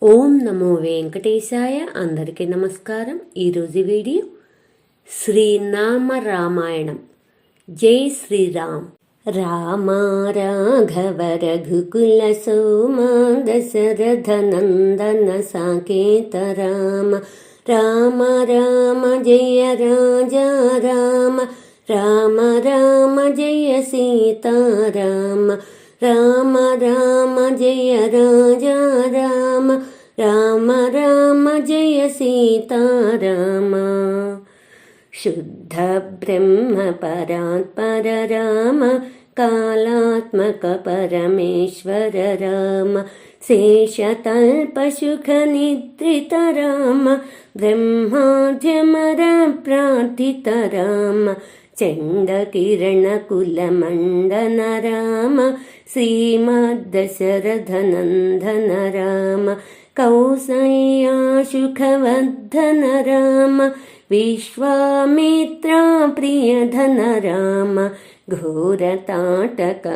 ఓం నమో వెంకటేశాయ. అందరికీ నమస్కారం. ఈరోజు వీడియో శ్రీనామ రామాయణం. జై శ్రీరామ్. రామ రాఘవ రఘుకుల సోమ దశరథ నందన సాకేత రామ. రామ రామ జయ రాజా రామ. రామ రామ జయ సీతారామ. రామ రామ జయ రాజా రామ. రామ రామ జయ సీతారామ. శుద్ధ బ్రహ్మ పరాత్పర రామ. కాళాత్మక పరమేశ్వర రామ. శేషతల్ప సుఖ నిద్రిత రామ. బ్రహ్మాద్యమర ప్రార్థిత రామ. చండకిరణ కుల మండన రామ. శ్రీమద్దశరథ నందన రామ. కౌసల్యా సుఖవర్ధన రామ. విశ్వామిత్ర ప్రియధన రామ. ఘోరతాటక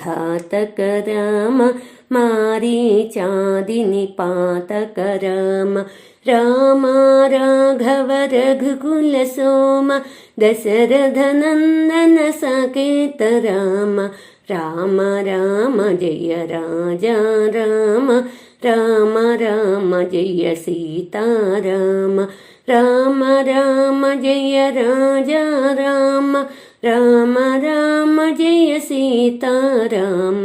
ఘాతక రామ. మారీచాది నిపాతక రామ. రామ రాఘవ రఘుకుల సోమ దశరథ నందన సాకేత రామ. రామ రామ జయ రాజా రామ. రామ రామ జయ సీతారామ. రామ రామ జయ రాజా రామ. రామ రామ జయ సీతారామ.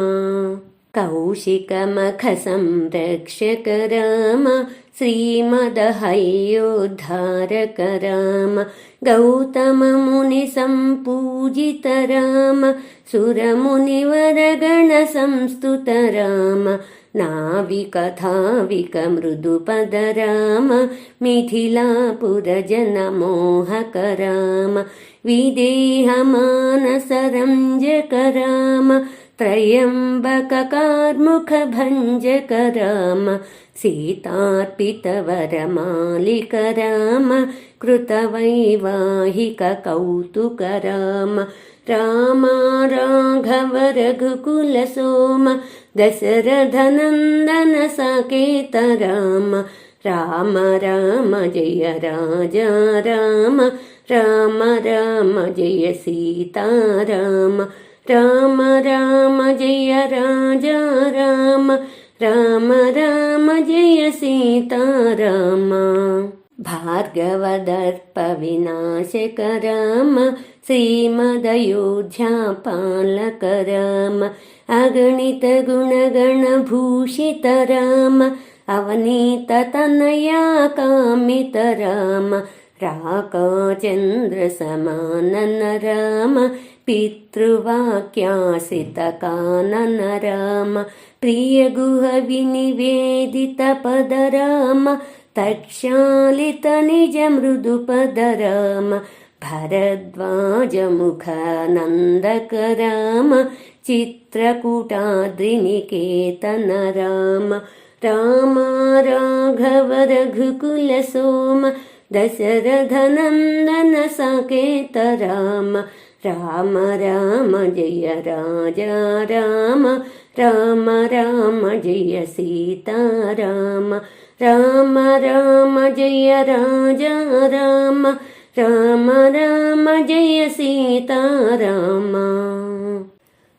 కౌశికమఖ సంరక్షక రామ. శ్రీమదహయోద్ధారక రామ. గౌతమ ముని సంపూజిత రామ. సురమునివరగణ సంస్తుత రామ. నావికథావిక మృదుపద రామ. మిథిలాపుర జన మోహక రామ. విదేహ మానస రంజక రామ. త్రయంబక కార్ముఖ భంజక రామ. సీతార్పిత వరమాలిక రామ. కృతవైవాహిక కౌతుక రామ. రామ రాఘవ రఘుకుల సోమ దశరథ నందన సాకేత రామ. రామ రామ జయ రాజా రామ. రామ రామ జయ సీతారామ. రామ రామ జయ రాజా రామ. రామ రామ జయ సీతారామ. భార్గవదర్ప వినాశక రామ. శ్రీమదయోధ్యా పాలక రామ. అగణిత గుణగణ భూషిత రామ. అవనీత తనయా కామిత రామ. రాకాచంద్ర సమానన రామ. పితృవాక్యాసిత కానన రామ. ప్రియగుహ వినివేదిత పద రామ. తక్షాళిత నిజ మృదుపద రామ. భరద్వాజ ముఖ నందక రామ. చిత్రకూటాద్రినికేతన రామ. రామ రాఘవ రఘుకుల సోమ దశరథ నందన సాకేత రామ. రామ రామ జయ రాజా రామ. రామ రామ జయ సీతారామ. రామ రామ జయ రాజా రామ. రామ రామ జయ సీతారామ.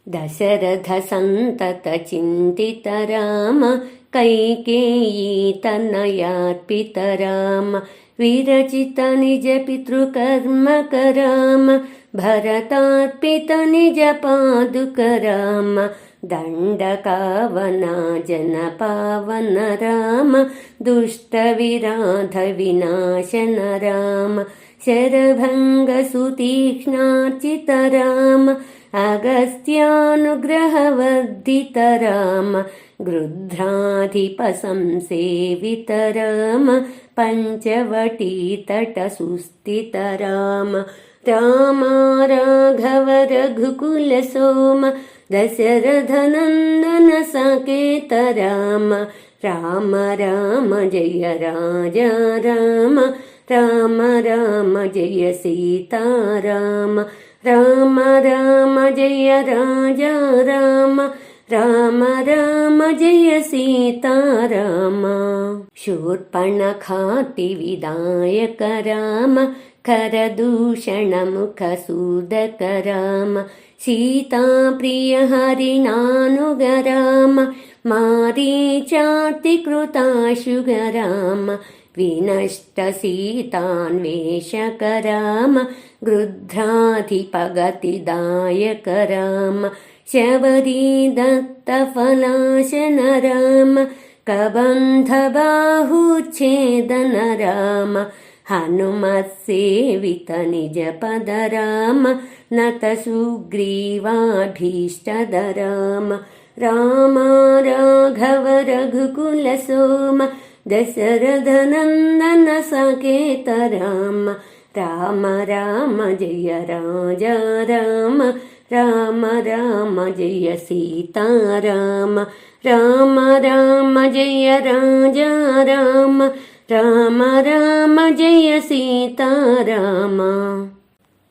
దశరథ సంతత చింతిత రామ. కైకేయీ తనయార్పిత రామ. విరచిత నిజ పితృకర్మక రామ. భరతార్పిత నిజ పాదుక రామ. దండకావన జన పావన రామ. దుష్ట విరాధ వినాశన రామ. శరభంగ సుతీక్ష్ణార్చిత రామ. అగస్త్యానుగ్రహవర్ధిత రామ. గృధ్రాధిప సంసేవిత రామ. పంచవటీ తట సుస్థిత రామ. రామ రాఘవ రఘుకుల సోమ దశరథ నందన సాకేత రామ. రామ రామ జయ రాజా రామ. రామ రామ జయ సీతారామ. రామ రామ జయ రాజా రామ. రామ రామ జయ సీతారామ. शूर्पणखातिविदायक राम करदूषणमुखसूदक राम सीताप्रिय हरिणानुग राम मारीचातिकृताशुग राम विनष्टसीतान्वेषक राम गृध्राधिपगतिदायक राम शबरीदत्तफलाशन राम कबन्धबाहुच्छेदन राम हनुमत्सेवित निजपद राम नतसुग्रीवाभीष्टद राम राम राघव रघुकुल सोम दशरथनन्दन सकेत राम राम राम जय राजा राम राम राम जय सीता राम राम राम जय राजा राम राम राम जय सीता राम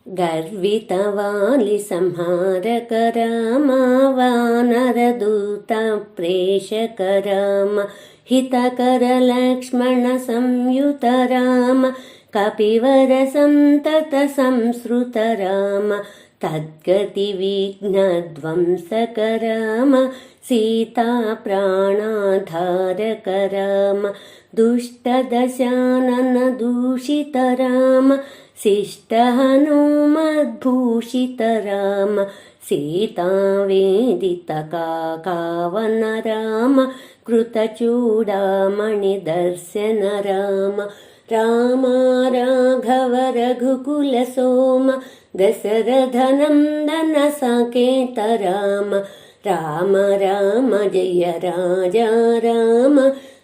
गर्वितवालि संहारक राम वानरदूत प्रेषक राम हितकर लक्ष्मण संयुत राम कपिवर संतत संस्कृत राम तद्गति विघ्नध्वंसक राम सीता प्राणाधारक राम दुष्टदशानन दूषित राम शिष्ट हनुमद्भूषित राम सीता वेदित काकावन राम कृतचूडामणि दर्शन राम राम राघव रघुकुल सोम दशरथनन्दन सकेत राम राम राम जय राजा राम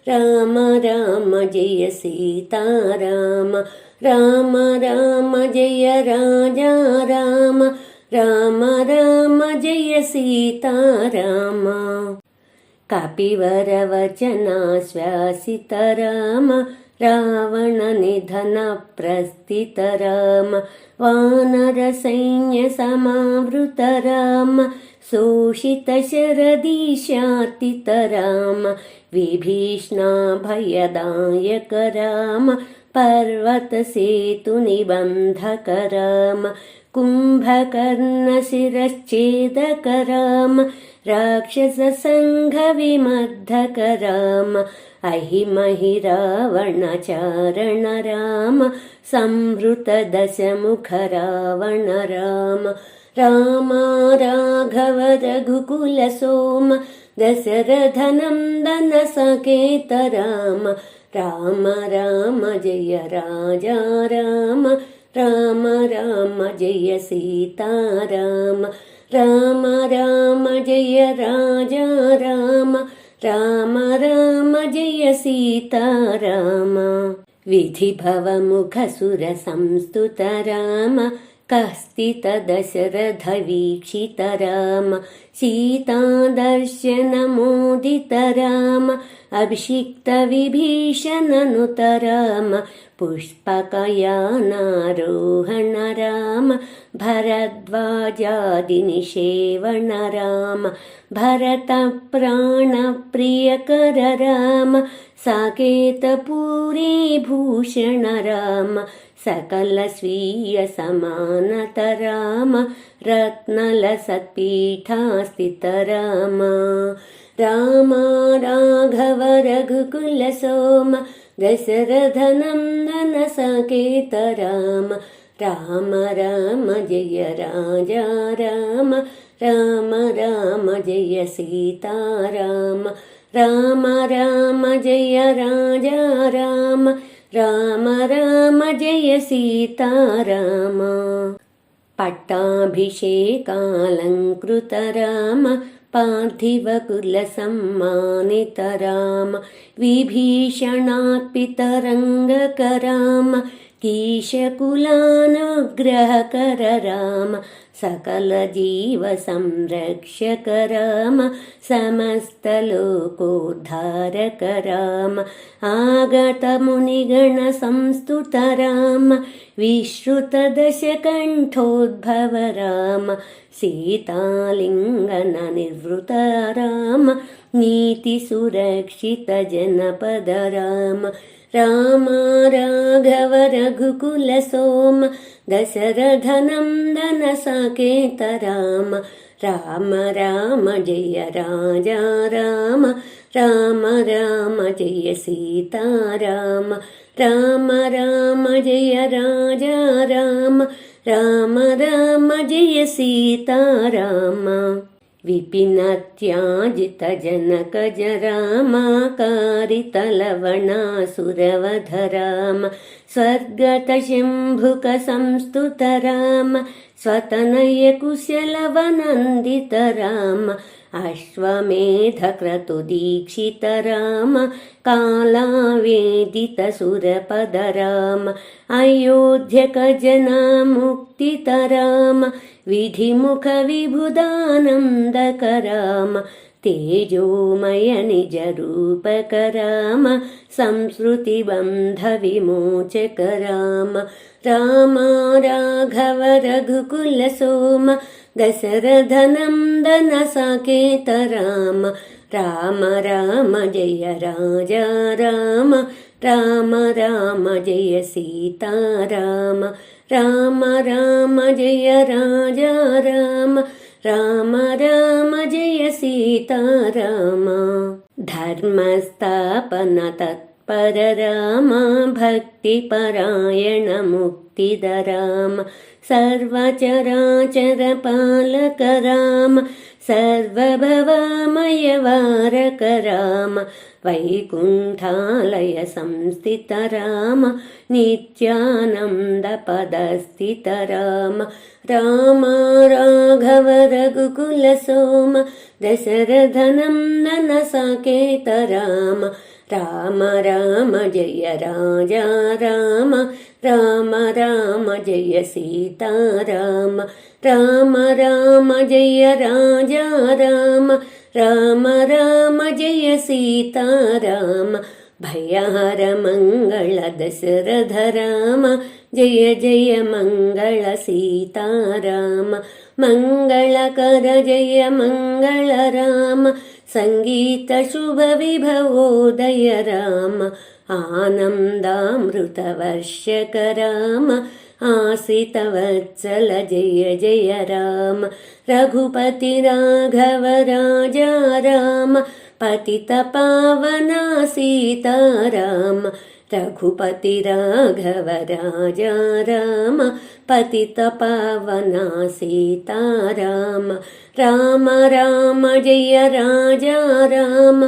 राम राम जय सीता राम राम राम जय राजा राम राम राम जय सीता राम कपिवर वचनाश्वासित राम रावण निधन प्रस्थित राम वानर सैन्य समावृत राम शोषित शरदीशातित राम विभीषणा भयदायक राम पर्वत सेतु निबंधक राम कुंभकर्ण शिरश्छेदक राम राक्षस संघ विमर्दक राम अहिमहि रावण चारण राम संहृत दशमुख रावण राम राम राघव रघुकुल सोम दशरथनन्दन सकेत राम राम राम जय राजा राम राम राम जय सीता राम राम राम जय राजा राम राम राम जय सीता राम विधिभवमुखसुर संस्तुत राम कस्तित दशरथ वीक्षित राम सीता दर्शन मोदित राम अभिषिक्त विभीषण नुत राम पुष्पकयानारोहण राम भरद्वाजादि निषेवण राम भरत प्राण प्रियकर राम साकेत पूरी भूषण राम सकल स्वीय समानत राम रत्नलसत्पीठास्थित राम राम राघव रघुकुल सोम दशरथनन्दन सकेत राम राम राम जय राजा राम राम राम जय सीता राम राम राम जय राजा राम राम राम जय सीता राम पट्टाभिषेकालङ्कृत राम पार्थिवकुलसम्मानित राम विभीषणार्पितरङ्गक राम कीशकुलानुग्रहकर राम सकल जीव संरक्षक राम समस्तलोकोद्धारक राम आगत मुनिगण संस्तुत राम विश्रुत दशकण्ठोद्भव राम सीतालिङ्गन निर्वृत राम नीति सुरक्षित जनपद राम राम राघव रघुकुल सोम दशरथ नन्दन साकेत राम राम राम जय राजा राम राम राम जय सीता राम राम राम जय राजा राम राम राम जय सीता राम विपिनत्याजित जनकज राम कारित लवणासुरवध राम स्वर्गत शम्भुक संस्तुत राम स्वतनय कुशलवनन्दित राम अश्वमेध क्रतुदीक्षित राम कालावेदित सुरपद राम अयोध्यक जना मुक्तित राम विधिमुख विबुधानन्दक राम तेजोमय निज रूपक राम संस्कृतिबन्ध विमोचक राम राम राघव रघुकुल सोम दशरथ नन्दन साकेत राम राम राम जय राजा राम राम राम जय सीता राम राम राम जय राजा राम राम राम जय सीता राम धर्मस्थापन तत्पर राम भक्तिपरायण मुक्तिद राम सर्वचराचर पालक राम सर्वभवमय वारक राम वैकुण्ठालय संस्थित राम नित्यानन्द पदस्थित राम राम राघव रघुकुल सोम दशरथ नन्दन साकेत राम राम राम जय राजा राम राम राम जय सीता राम राम राम जय राजा राम राम राम जय सीता राम भयहर मंगल दशरथ राम जय जय मंगल सीता राम मंगलकर जय मंगल राम संगीत शुभ विभवोदय राम आनन्दामृत वर्षक राम आश्रितवत्सल जय जय राम रघुपति राघव राजा राम पतित पावना सीता राम रघुपति राघव राजा राम पतित पावना सीता राम राम राम जय राजा राम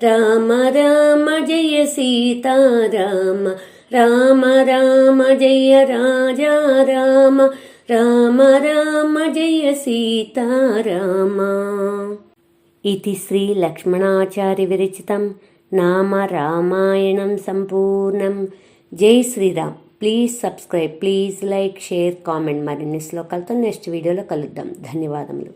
राम राम जय सीता राम राम राम जय राजा राम राम राम जय सीता राम इति श्री लक्ष्मणाचार्य विरचितं नाम रामायणं संपूर्णं जय Shriram please subscribe please like share comment మరిన్ని శ్లోకాలతో నెక్స్ట్ వీడియోలో కలుద్దాం ధన్యవాదములు